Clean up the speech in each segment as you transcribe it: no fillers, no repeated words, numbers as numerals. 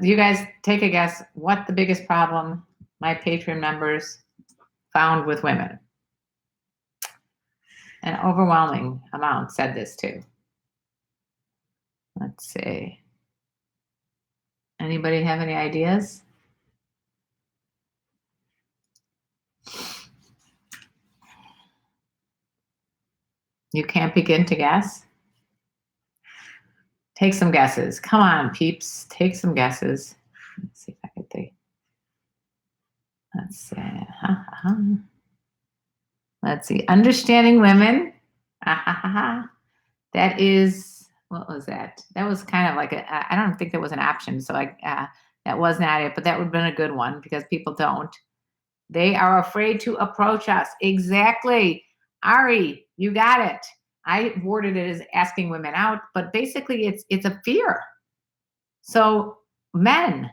You guys take a guess what the biggest problem my Patreon members found with women. An overwhelming amount said this too. Let's see. Anybody have any ideas? You can't begin to guess? Take some guesses. Come on, peeps. Take some guesses. Let's see if I can think. Let's see. Let's see. Understanding women. That is, what was that? That was kind of like I don't think that was an option. So that was not it, but that would have been a good one because people don't. They are afraid to approach us. Exactly. Ari, you got it. I worded it as asking women out, but basically it's a fear. So men,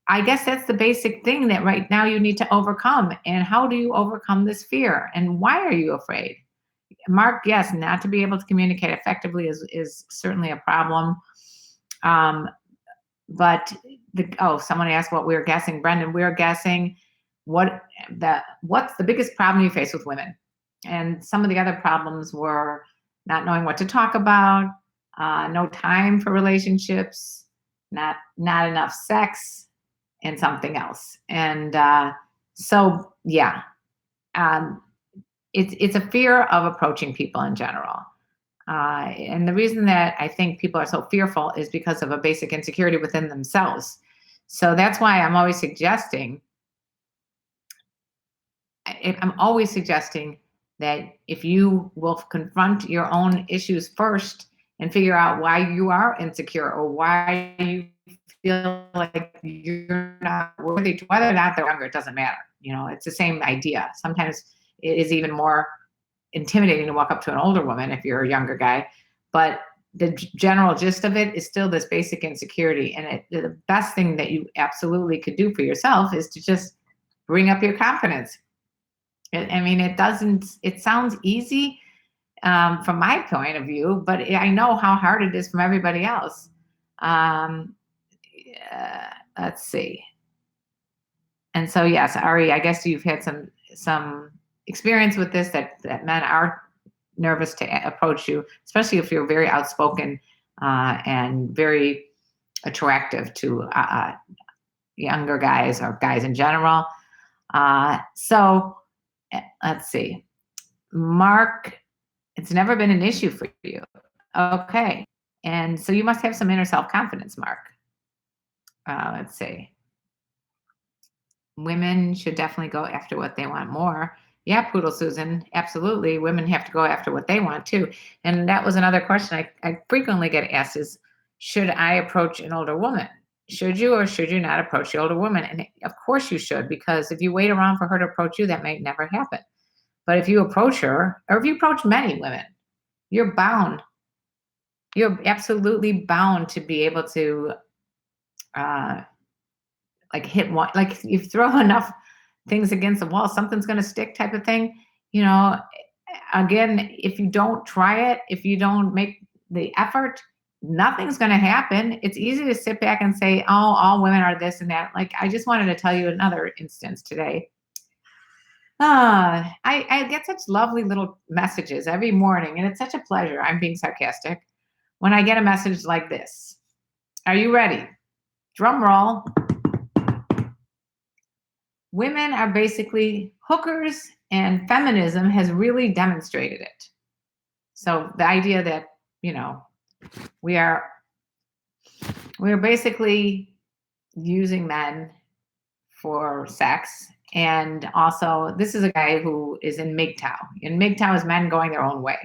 I guess that's the basic thing that right now you need to overcome. And how do you overcome this fear? And why are you afraid? Mark, yes, not to be able to communicate effectively is certainly a problem. But someone asked what we were guessing. Brendan, we are guessing what's the biggest problem you face with women? And some of the other problems were not knowing what to talk about, no time for relationships, not enough sex, and something else. And so, yeah, it's a fear of approaching people in general. And the reason that I think people are so fearful is because of a basic insecurity within themselves. So that's why I'm always suggesting that if you will confront your own issues first and figure out why you are insecure or why you feel like you're not worthy, to whether or not they're younger, it doesn't matter. It's the same idea. Sometimes it is even more intimidating to walk up to an older woman if you're a younger guy, but the general gist of it is still this basic insecurity. And the best thing that you absolutely could do for yourself is to just bring up your confidence. It sounds easy from my point of view, but I know how hard it is from everybody else. Let's see. And so, yes, Ari, I guess you've had some experience with this, that men are nervous to approach you, especially if you're very outspoken and very attractive to younger guys or guys in general. So let's see. Mark, it's never been an issue for you. Okay. And so you must have some inner self-confidence, Mark. Let's see. Women should definitely go after what they want more. Yeah, Poodle Susan, absolutely. Women have to go after what they want too. And that was another question I frequently get asked is, should I approach an older woman? Should you or should you not approach the older woman? And of course you should, because if you wait around for her to approach you, that may never happen. But if you approach her, or if you approach many women, you're absolutely bound to be able to hit one, like you throw enough things against the wall, something's going to stick type of thing. Again, if you don't try it, if you don't make the effort, nothing's going to happen. It's easy to sit back and say, oh, all women are this and that. Like, I just wanted to tell you another instance today. I get such lovely little messages every morning, and it's such a pleasure. I'm being sarcastic when I get a message like this. Are you ready? Drum roll. Women are basically hookers, and feminism has really demonstrated it. So the idea that, we're basically using men for sex. And also, this is a guy who is in MGTOW. And MGTOW is men going their own way.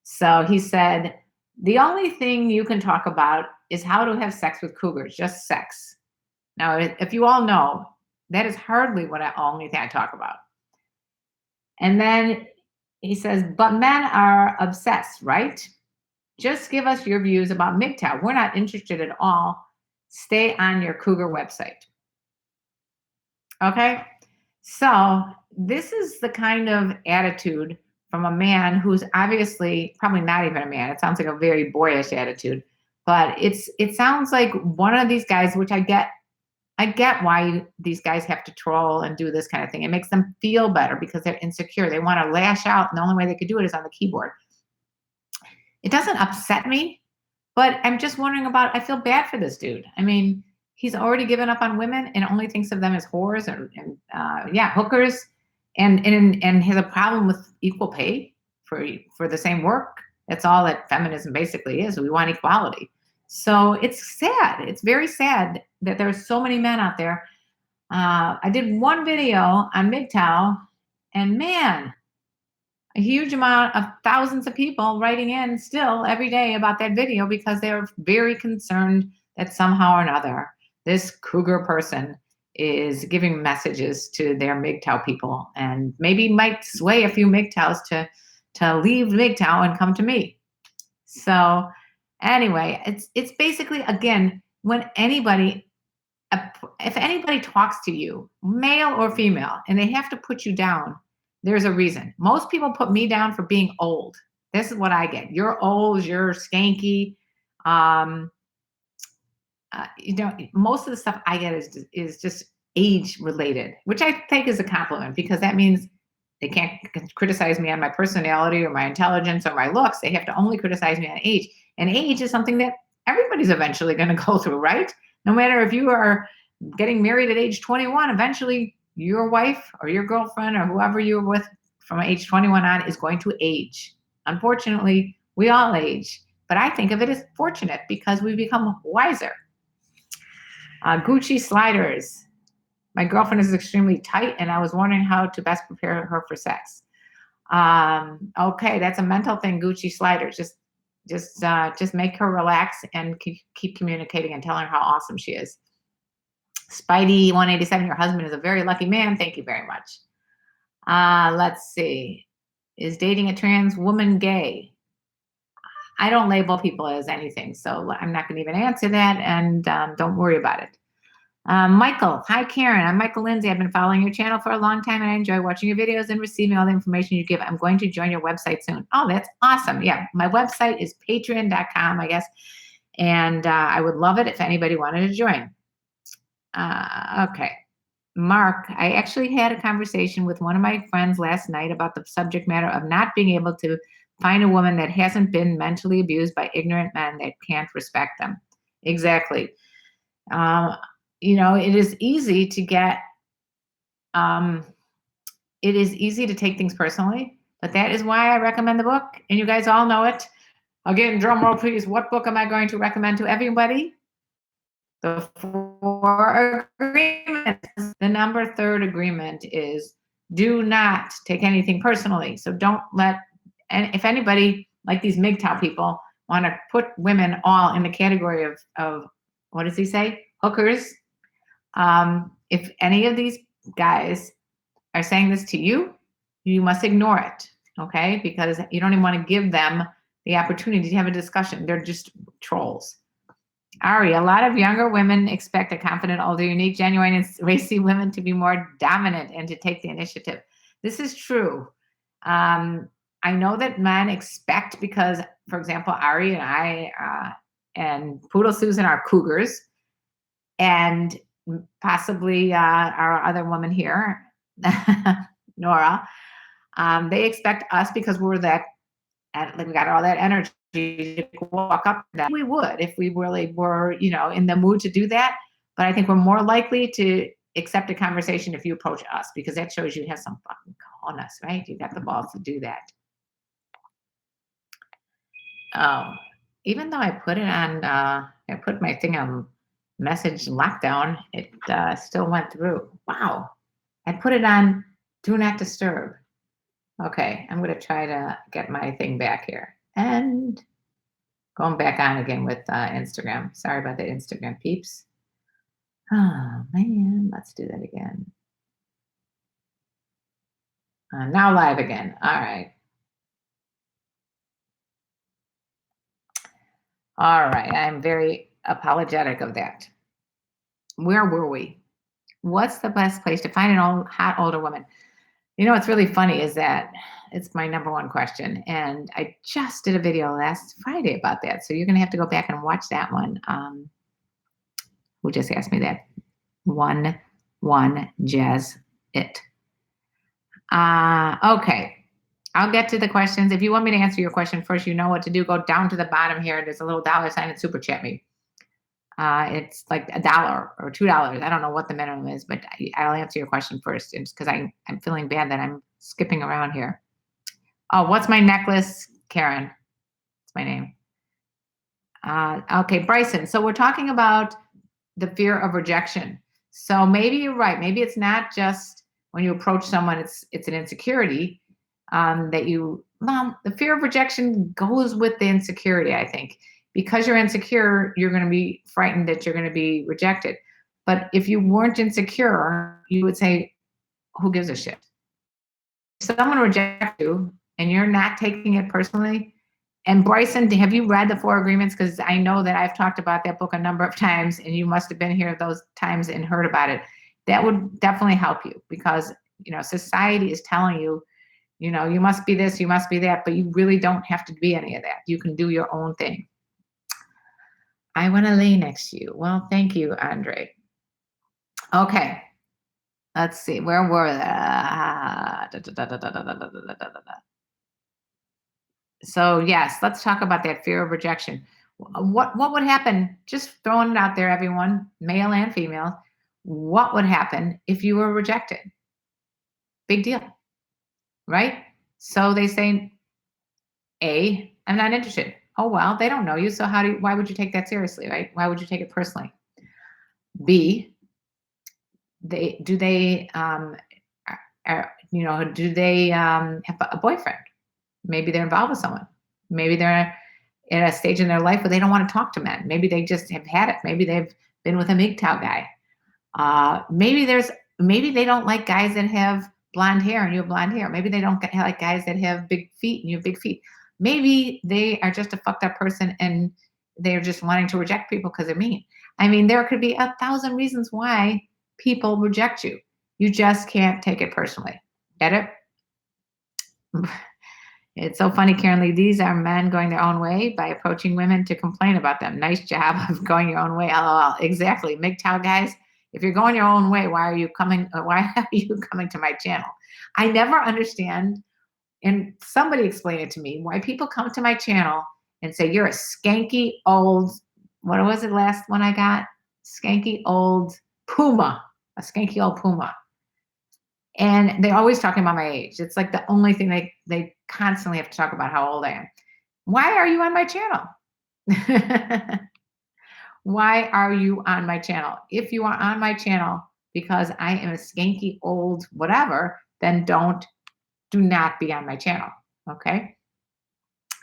So he said, the only thing you can talk about is how to have sex with cougars, just sex. Now, if you all know, that is hardly only thing I talk about. And then he says, but men are obsessed, right? Just give us your views about MGTOW. We're not interested at all. Stay on your cougar website. Okay? So this is the kind of attitude from a man who's obviously probably not even a man. It sounds like a very boyish attitude, But it sounds like one of these guys, which I get why these guys have to troll and do this kind of thing. It makes them feel better because they're insecure. They want to lash out, and the only way they could do it is on the keyboard. It doesn't upset me, but I'm just wondering about, I feel bad for this dude. I mean, he's already given up on women and only thinks of them as whores and yeah, hookers, and has a problem with equal pay for the same work. That's all that feminism basically is. We want equality. So it's sad. It's very sad that there are so many men out there. I did one video on MGTOW, and man, a huge amount of thousands of people writing in still every day about that video because they're very concerned that somehow or another this cougar person is giving messages to their MGTOW people and maybe might sway a few MGTOWs to leave MGTOW and come to me. So anyway, it's basically, again, when anybody, if anybody talks to you, male or female, and they have to put you down, there's a reason. Most people put me down for being old. This is what I get. You're old, you're skanky. Most of the stuff I get is just age related, which I think is a compliment because that means they can't criticize me on my personality or my intelligence or my looks. They have to only criticize me on age. And age is something that everybody's eventually going to go through, right? No matter if you are getting married at age 21, eventually your wife or your girlfriend or whoever you're with from age 21 on is going to age. Unfortunately, we all age, but I think of it as fortunate because we become wiser. Gucci sliders. My girlfriend is extremely tight, and I was wondering how to best prepare her for sex. Okay, that's a mental thing, Gucci sliders. Just make her relax and keep communicating and telling her how awesome she is. Spidey 187, your husband is a very lucky man. Thank you very much. Let's see. Is dating a trans woman gay? I don't label people as anything, so I'm not going to even answer that, and don't worry about it. Michael, hi Karen, I'm Michael Lindsay. I've been following your channel for a long time and I enjoy watching your videos and receiving all the information you give. I'm going to join your website soon. Oh, that's awesome. Yeah, my website is patreon.com, I guess, and I would love it if anybody wanted to join. Okay. Mark, I actually had a conversation with one of my friends last night about the subject matter of not being able to find a woman that hasn't been mentally abused by ignorant men that can't respect them. Exactly. It is easy to get, it is easy to take things personally, but that is why I recommend the book, and you guys all know it. Again, drum roll please, what book am I going to recommend to everybody? The 4 agreements. The number 3rd agreement is do not take anything personally. So don't let, and if anybody, like these MGTOW people, want to put women all in the category of what does he say? Hookers. If any of these guys are saying this to you, you must ignore it, okay? Because you don't even want to give them the opportunity to have a discussion. They're just trolls. Ari, a lot of younger women expect a confident, older, unique, genuine, and racy women to be more dominant and to take the initiative. This is true. I know that men expect, because, for example, Ari and I and Poodle Susan are cougars, and possibly our other woman here, Nora, they expect us, because we're that, and we got all that energy to walk up to that. We would if we really were, in the mood to do that. But I think we're more likely to accept a conversation if you approach us, because that shows you have some fucking cojones, right? You got the balls to do that. Oh, even though I put it on, I put my thing on message lockdown, it still went through. Wow. I put it on do not disturb. Okay, I'm going to try to get my thing back here. And going back on again with Instagram. Sorry about that, Instagram peeps. Oh, man, let's do that again. Now live again. All right. All right, I'm very apologetic of that. Where were we? What's the best place to find an hot older woman? You know what's really funny is that it's my number one question, and I just did a video last Friday about that. So you're gonna have to go back and watch that one. Who just asked me that? One Jazz it. Okay. I'll get to the questions. If you want me to answer your question first, you know what to do. Go down to the bottom here. There's a little dollar sign and super chat me. It's like $1 or $2. I don't know what the minimum is, but I'll answer your question first. It's because I'm feeling bad that I'm skipping around here. Oh, what's my necklace? Karen. It's my name. Okay, Bryson. So we're talking about the fear of rejection. So maybe you're right. Maybe it's not just when you approach someone, it's an insecurity that you. Well, the fear of rejection goes with the insecurity, I think. Because you're insecure, you're going to be frightened that you're going to be rejected. But if you weren't insecure, you would say, who gives a shit? If someone rejects you and you're not taking it personally, and Bryson, have you read the Four Agreements? Because I know that I've talked about that book a number of times, and you must have been here those times and heard about it. That would definitely help you because, society is telling you, you must be this, you must be that, but you really don't have to be any of that. You can do your own thing. I want to lay next to you. Well, thank you, Andre. Okay. Let's see. Where were So yes, let's talk about that fear of rejection. What would happen? Just throwing it out there, everyone, male and female. What would happen if you were rejected? Big deal, right? So they say, A, I'm not interested. Oh well, they don't know you, so why would you take that seriously, right? Why would you take it personally? B, do they have a boyfriend? Maybe they're involved with someone. Maybe they're at a stage in their life where they don't want to talk to men. Maybe they just have had it. Maybe they've been with a MGTOW guy. Maybe they don't like guys that have blonde hair and you have blonde hair. Maybe they don't like guys that have big feet and you have big feet. Maybe they are just a fucked up person and they're just wanting to reject people because they're mean. I mean, there could be 1,000 reasons why people reject you. You just can't take it personally. Get it? It's so funny, KarenLee. These are men going their own way by approaching women to complain about them. Nice job of going your own way. LOL. Exactly. MGTOW guys, if you're going your own way, why are you coming to my channel? I never understand, and somebody explain it to me, why people come to my channel and say, you're a skanky old, what was it last one I got? Skanky old puma. A skanky old puma. And they're always talking about my age. It's like the only thing they constantly have to talk about how old I am. Why are you on my channel? Why are you on my channel? If you are on my channel because I am a skanky old whatever, then do not be on my channel. Okay?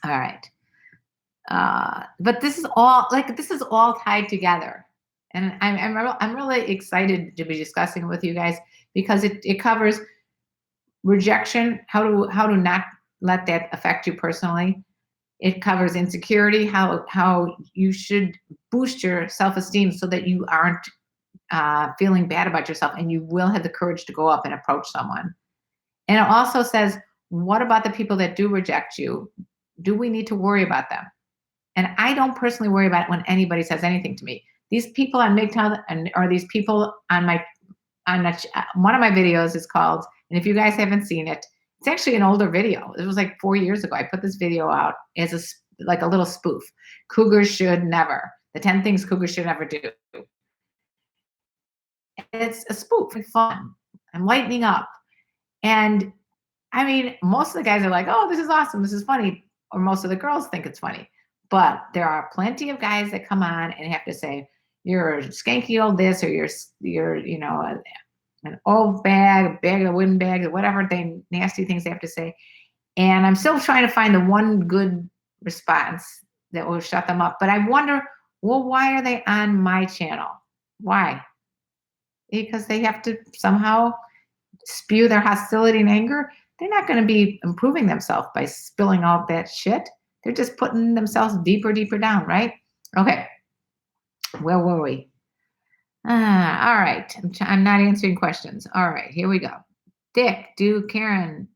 All right. But this is all tied together. And I'm really excited to be discussing it with you guys because it covers rejection, how to not let that affect you personally. It covers insecurity, how you should boost your self-esteem so that you aren't feeling bad about yourself and you will have the courage to go up and approach someone. And it also says, what about the people that do reject you? Do we need to worry about them? And I don't personally worry about it when anybody says anything to me. These people on MGTOW or these people on one of my videos is called, and if you guys haven't seen it, it's actually an older video. It was like 4 years ago. I put this video out as like a little spoof. Cougars should never. The 10 things cougars should never do. It's a spoof. It's fun. I'm lightening up. And I mean, most of the guys are like, oh, this is awesome. This is funny. Or most of the girls think it's funny. But there are plenty of guys that come on and have to say, you're skanky old this, or you're an old bag, a bag of wooden bags, or whatever nasty things they have to say. And I'm still trying to find the one good response that will shut them up. But I wonder, well, why are they on my channel? Why? Because they have to somehow spew their hostility and anger. They're not going to be improving themselves by spilling all that shit. They're just putting themselves deeper down, right? Okay. Where were we? All right. I'm not answering questions. All right, here we go. Dick, do Karen,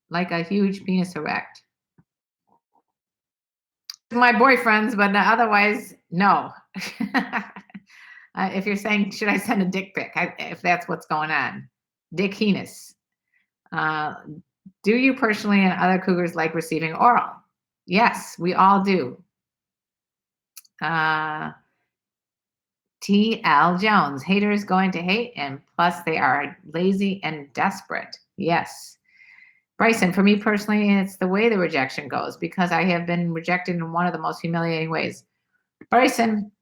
like a huge penis erect. My boyfriends, but otherwise, no. If you're saying, should I send a dick pic? If that's what's going on, dick penis. Uh, do you personally and other cougars like receiving oral? Yes, we all do. Uh, TL Jones, haters going to hate, and plus they are lazy and desperate. Yes. Bryson, for me personally, it's the way the rejection goes because I have been rejected in one of the most humiliating ways. Bryson,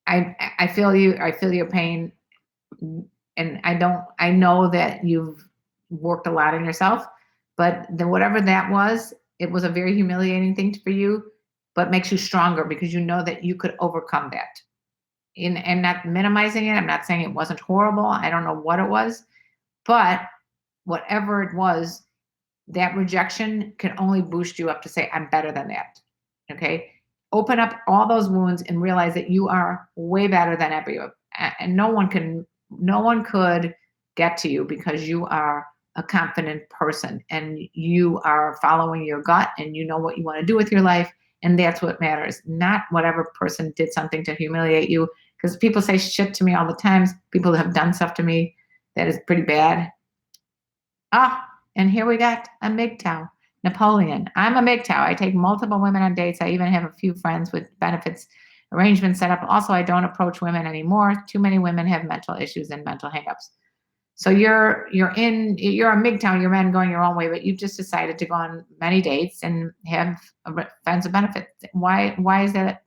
I feel you. I feel your pain, and I know that you've worked a lot on yourself, but whatever that was, it was a very humiliating thing for you, but makes you stronger because you know that you could overcome that. And not minimizing it. I'm not saying it wasn't horrible. I don't know what it was, but whatever it was, that rejection can only boost you up to say, I'm better than that. Okay. Open up all those wounds and realize that you are way better than everyone. And no one could get to you because you are a confident person and you are following your gut and you know what you want to do with your life. And that's what matters, not whatever person did something to humiliate you. Because people say shit to me all the times. People have done stuff to me that is pretty bad. Ah, and here we got a MGTOW. Napoleon. I'm a MGTOW. I take multiple women on dates. I even have a few friends with benefits arrangements set up. Also, I don't approach women anymore. Too many women have mental issues and mental hangups. So you're a MGTOW. You're men going your own way, but you've just decided to go on many dates and have friends of benefits. Why is that?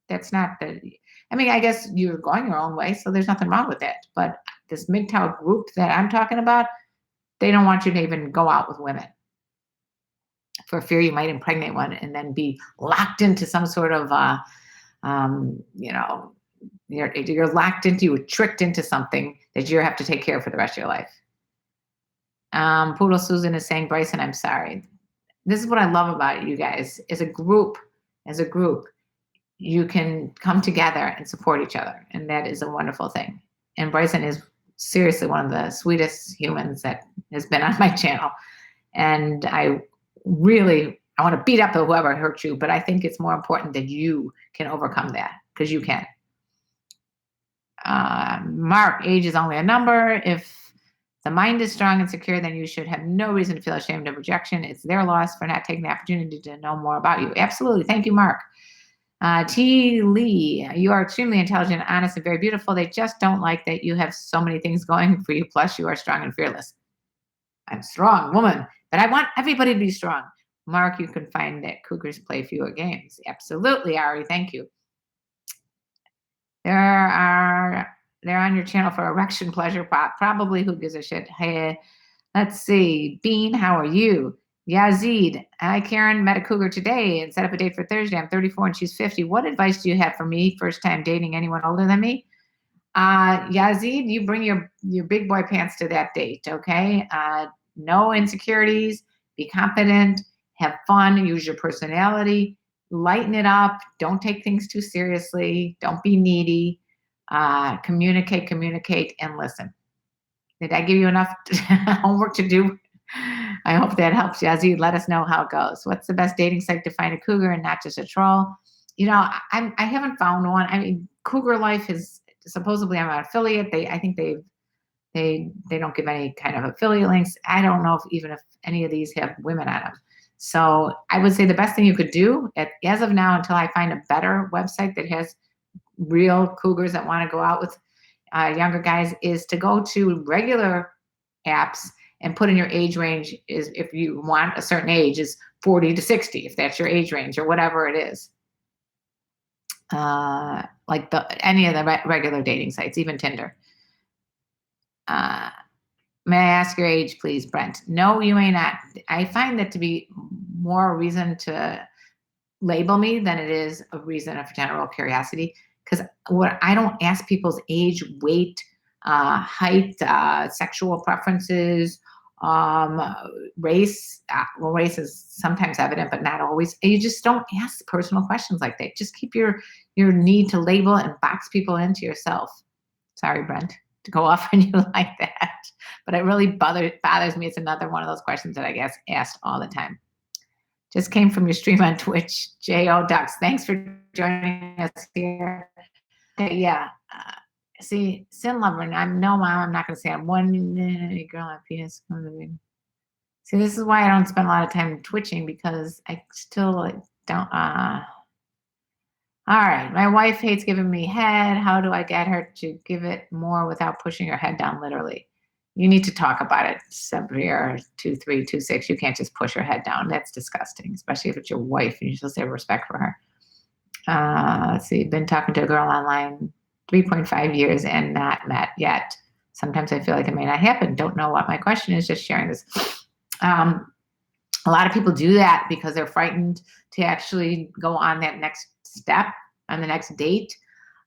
That's not the. I mean, I guess you're going your own way, so there's nothing wrong with that. But this MGTOW group that I'm talking about, they don't want you to even go out with women for fear you might impregnate one and then be locked into some sort of, you know, you're locked into, you were tricked into something that you have to take care of for the rest of your life. Poodle Susan is saying, Bryson, I'm sorry. This is what I love about you guys. As a group, you can come together and support each other. And that is a wonderful thing. And Bryson is seriously one of the sweetest humans that has been on my channel. And I want to beat up whoever hurt you, but I think it's more important that you can overcome that because you can. Mark, age is only a number. If the mind is strong and secure, then you should have no reason to feel ashamed of rejection. It's their loss for not taking the opportunity to know more about you. Absolutely. Thank you, Mark. T. Lee, you are extremely intelligent, honest, and very beautiful. They just don't like that you have so many things going for you. Plus, you are strong and fearless. I'm a strong woman, but I want everybody to be strong. Mark, you can find that cougars play fewer games. Absolutely, Ari. Thank you. They're on your channel for erection pleasure. Probably who gives a shit. Hey, let's see. Bean, how are you? Yazid, hi Karen, met a cougar today and set up a date for Thursday. I'm 34 and she's 50. What advice do you have for me? First time dating anyone older than me? Yazid, you bring your big boy pants to that date, okay? No insecurities, be confident, have fun, use your personality, lighten it up, don't take things too seriously, don't be needy, communicate, and listen. Did I give you enough homework to do? I hope that helps, Yazid. Let us know how it goes. What's the best dating site to find a cougar and not just a troll? You know, I haven't found one. I mean, Cougar Life is supposedly I'm an affiliate. I think they don't give any kind of affiliate links. I don't know if any of these have women on them. So I would say the best thing you could do as of now, until I find a better website that has real cougars that want to go out with younger guys, is to go to regular apps and put in your age range. Is if you want a certain age is 40 to 60, if that's your age range or whatever it is. Like any of the regular dating sites, even Tinder. May I ask your age, please, Brent? No, you may not. I find that to be more a reason to label me than it is a reason of general curiosity. Because I don't ask people's age, weight, height, sexual preferences, race. Well, race is sometimes evident, but not always. You just don't ask personal questions like that. Just keep your need to label and box people into yourself. Sorry, Brent. to go off on you like that. But it really bothers me. It's another one of those questions that I guess asked all the time. Just came from your stream on Twitch, J.O. Ducks. Thanks for joining us here. Okay, yeah. See, sin lover, and I'm no mom. I'm not going to say I'm one girl on penis. See, this is why I don't spend a lot of time twitching, because I still don't. All right, my wife hates giving me head. How do I get her to give it more without pushing her head down? Literally, you need to talk about it. Severe 2326. You can't just push her head down. That's disgusting, especially if it's your wife and you supposed to have respect for her. Let's see. Been talking to a girl online 3.5 years and not met yet. Sometimes I feel like it may not happen. Don't know what my question is. Just sharing this. A lot of people do that because they're frightened to actually go on that next step, on the next date.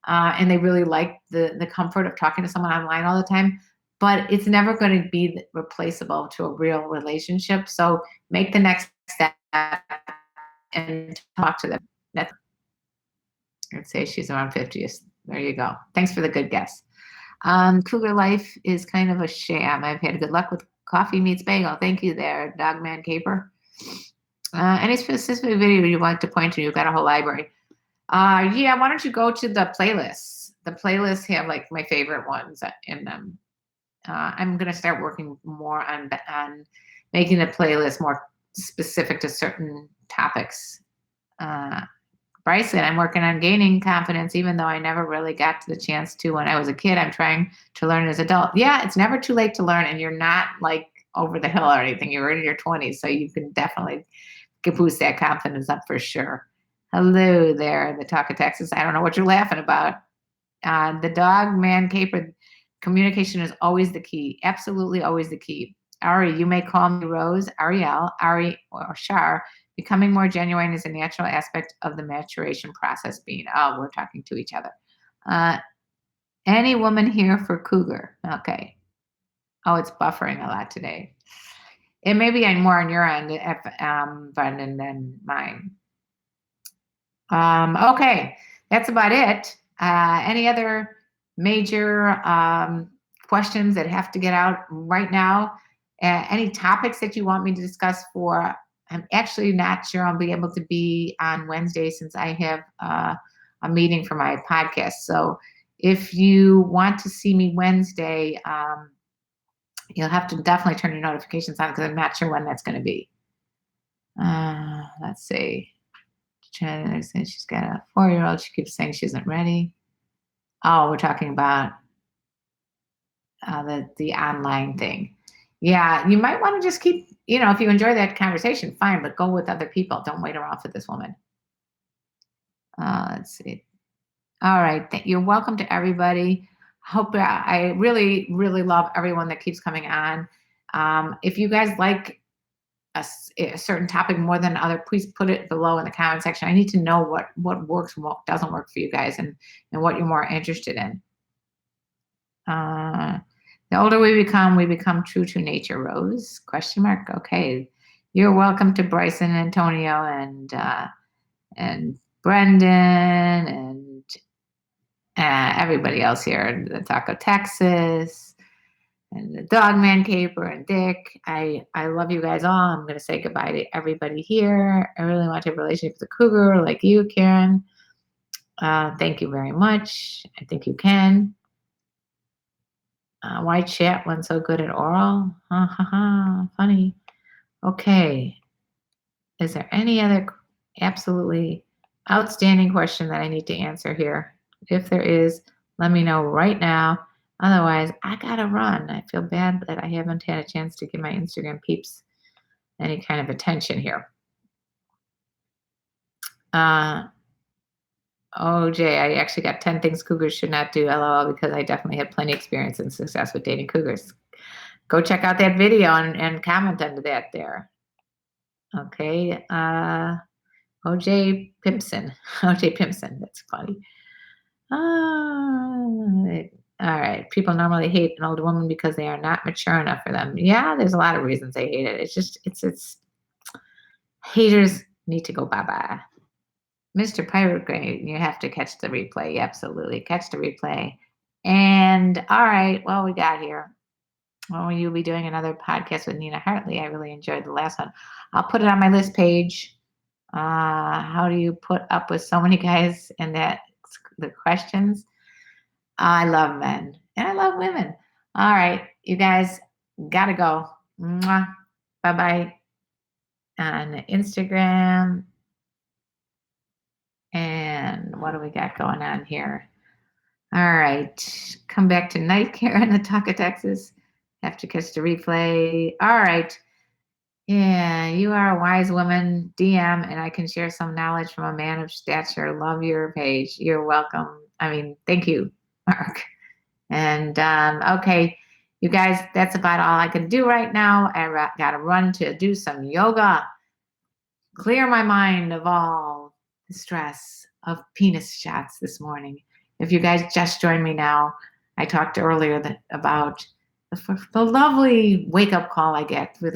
And they really like the comfort of talking to someone online all the time. But it's never going to be replaceable to a real relationship. So make the next step and talk to them. I'd say she's around 50. There you go. Thanks for the good guess. Cougar life is kind of a sham. I've had good luck with coffee meets bagel. Thank you there, Dogman Caper. Any specific video you'd like to point to? You've got a whole library. Yeah, why don't you go to the playlists? The playlists have like my favorite ones in them. I'm going to start working more on making the playlist more specific to certain topics. Bryson, I'm working on gaining confidence, even though I never really got to the chance to when I was a kid. I'm trying to learn as an adult. Yeah, it's never too late to learn, and you're not like over the hill or anything. You're in your 20s, so you can definitely boost that confidence up for sure. Hello there, the Talk of Texas. I don't know what you're laughing about. The dog man caper. Communication is always the key. Absolutely always the key. Ari, you may call me Rose, Ariel, Ari, or Shar. Becoming more genuine is a natural aspect of the maturation process being. Oh, we're talking to each other. Any woman here for Cougar? Okay. Oh, it's buffering a lot today. It may be more on your end, Brendan, than mine. Okay, that's about it. Any other major questions that have to get out right now? Any topics that you want me to discuss for? I'm actually not sure I'll be able to be on Wednesday since I have a meeting for my podcast. So if you want to see me Wednesday, you'll have to definitely turn your notifications on because I'm not sure when that's going to be. Let's see. She's got a 4-year-old. She keeps saying she isn't ready. Oh, we're talking about the online thing. Yeah, you might want to just keep, if you enjoy that conversation, fine, but go with other people. Don't wait around for this woman. Let's see. All right. You're welcome to everybody. I really, really love everyone that keeps coming on. If you guys like a certain topic more than other, please put it below in the comment section. I need to know what works and what doesn't work for you guys and what you're more interested in. The older we become true to nature, Rose, ? Okay. You're welcome to Bryson, Antonio, and Brendan, and everybody else here, the Taco Texas, and the Dogman Caper, and Dick. I love you guys all. I'm going to say goodbye to everybody here. I really want to have a relationship with a cougar like you, Karen. Thank you very much. I think you can. Why chat when so good at oral? Ha ha ha. Funny. Okay. Is there any other absolutely outstanding question that I need to answer here? If there is, let me know right now. Otherwise, I gotta run. I feel bad that I haven't had a chance to give my Instagram peeps any kind of attention here. OJ, I actually got 10 things cougars should not do, LOL, because I definitely had plenty of experience and success with dating cougars. Go check out that video and comment under that there. Okay. OJ Pimpson. OJ Pimpson. That's funny. All right. People normally hate an older woman because they are not mature enough for them. Yeah, there's a lot of reasons they hate it. It's just, it's haters need to go bye-bye. Mr. Pirate Brain, you have to catch the replay. Absolutely. Catch the replay. And all right, well, we got here. Well, you'll be doing another podcast with Nina Hartley. I really enjoyed the last one. I'll put it on my list page. How do you put up with so many guys and that the questions? I love men and I love women. All right, you guys gotta go. Bye bye on Instagram. And what do we got going on here? All right, come back tonight, Karen, the Talk of Texas. Have to catch the replay. All right. Yeah, you are a wise woman, DM, and I can share some knowledge from a man of stature. Love your page. You're welcome. I mean, thank you, Mark. And okay, you guys, that's about all I can do right now. Got to run to do some yoga, clear my mind of all the stress of penis shots this morning. If you guys just joined me now, I talked earlier about the lovely wake up call I get with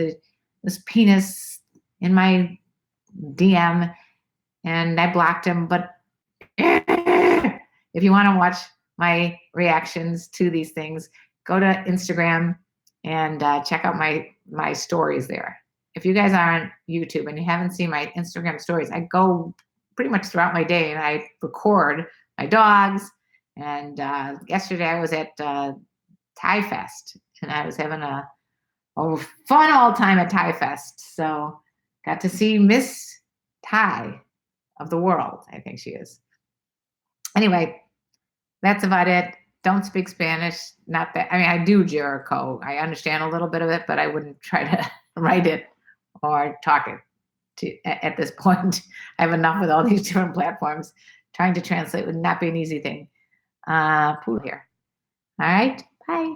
this penis in my DM, and I blocked him. But if you want to watch my reactions to these things, go to Instagram and check out my stories there. If you guys are on YouTube and you haven't seen my Instagram stories, I go pretty much throughout my day and I record my dogs. And yesterday I was at Thai Fest and I was having a fun all time at Thai Fest. So got to see Miss Thai of the world. I think she is. Anyway, that's about it. Don't speak Spanish. Not that, I mean, I do Jericho. I understand a little bit of it, but I wouldn't try to write it or talk it at this point. I have enough with all these different platforms. Trying to translate would not be an easy thing. Pooh here. All right. Bye.